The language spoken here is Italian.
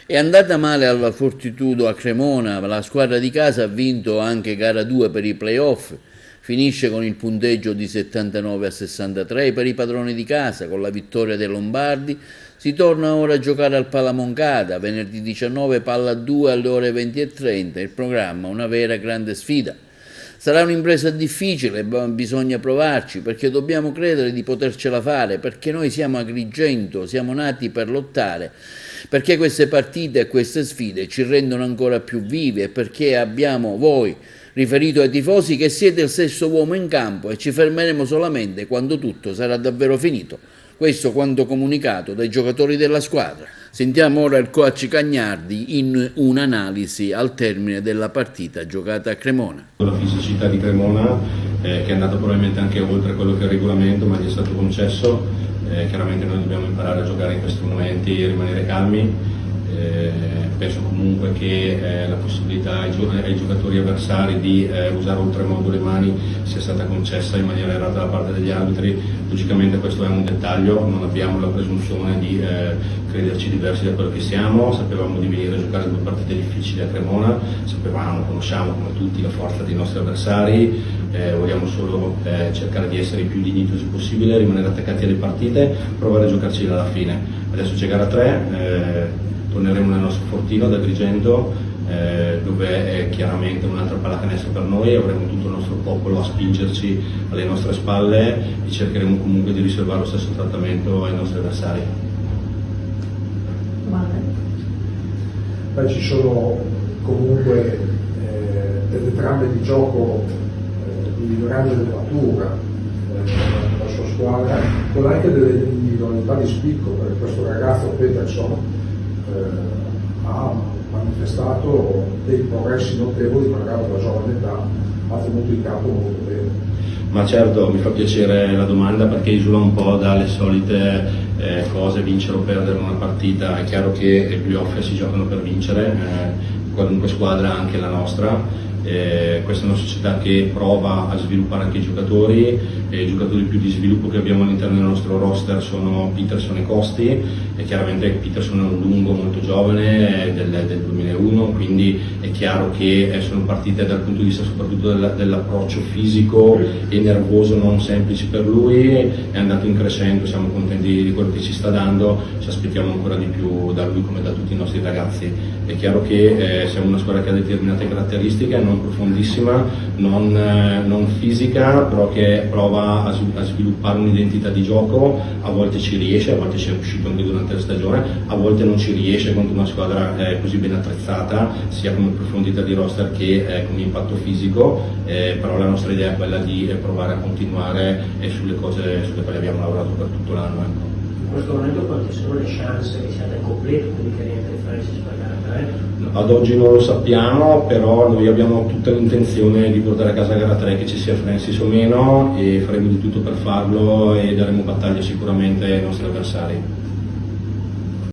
È andata male alla Fortitudo a Cremona, la squadra di casa ha vinto anche gara 2 per i playoff, finisce con il punteggio di 79 a 63 per i padroni di casa, con la vittoria dei Lombardi. Si torna ora a giocare al Palamoncada, venerdì 19 palla 2 alle ore 20:30, il programma una vera grande sfida. Sarà un'impresa difficile, bisogna provarci, perché dobbiamo credere di potercela fare, perché noi siamo Agrigento, siamo nati per lottare, perché queste partite e queste sfide ci rendono ancora più vivi e perché abbiamo voi, riferito ai tifosi, che siete il sesto uomo in campo e ci fermeremo solamente quando tutto sarà davvero finito. Questo quanto comunicato dai giocatori della squadra. Sentiamo ora il coach Cagnardi in un'analisi al termine della partita giocata a Cremona. La fisicità di Cremona che è andata probabilmente anche oltre quello che è il regolamento, ma gli è stato concesso. Chiaramente noi dobbiamo imparare a giocare in questi momenti e rimanere calmi. Penso comunque che la possibilità ai giocatori avversari di usare oltremodo le mani sia stata concessa in maniera errata da parte degli arbitri. Logicamente questo è un dettaglio, non abbiamo la presunzione di crederci diversi da quello che siamo, sapevamo di venire a giocare due partite difficili a Cremona, conosciamo come tutti la forza dei nostri avversari, vogliamo solo cercare di essere il più dignitosi possibile, rimanere attaccati alle partite, provare a giocarci alla fine. Adesso c'è gara 3, torneremo nel nostro fortino ad Agrigento, dove è chiaramente un'altra pallacanestro per noi, avremo tutto il nostro popolo a spingerci alle nostre spalle e cercheremo comunque di riservare lo stesso trattamento ai nostri avversari. Ci sono comunque delle trame di gioco di grande levatura nella sua squadra, con anche delle individualità di spicco, perché questo ragazzo Peterson ha manifestato dei progressi notevoli, magari alla giovane età, ha tenuto il campo molto bene. Ma certo, mi fa piacere la domanda perché esula un po' dalle solite cose, vincere o perdere una partita. È chiaro che i playoff si giocano per vincere, qualunque squadra, anche la nostra. Questa è una società che prova a sviluppare anche i giocatori più di sviluppo che abbiamo all'interno del nostro roster sono Peterson e Costi, e chiaramente Peterson è un lungo molto giovane del 2001, quindi è chiaro che sono partite dal punto di vista soprattutto dell'approccio fisico e nervoso non semplice per lui, è andato in crescendo, siamo contenti di quello che ci sta dando, ci aspettiamo ancora di più da lui come da tutti i nostri ragazzi. È chiaro che siamo una squadra che ha determinate caratteristiche, non profondissima, non fisica, però che prova a sviluppare un'identità di gioco, a volte ci riesce, a volte ci è riuscito anche durante la stagione, a volte non ci riesce contro una squadra così ben attrezzata, sia come profondità di roster che come impatto fisico, però la nostra idea è quella di provare a continuare sulle cose sulle quali abbiamo lavorato per tutto l'anno. In questo momento quante sono le chance che siate completi, quindi che rientri in Francia per gara 3? Ad oggi non lo sappiamo, però noi abbiamo tutta l'intenzione di portare a casa gara 3, che ci sia Francis o meno, e faremo di tutto per farlo e daremo battaglia sicuramente ai nostri avversari.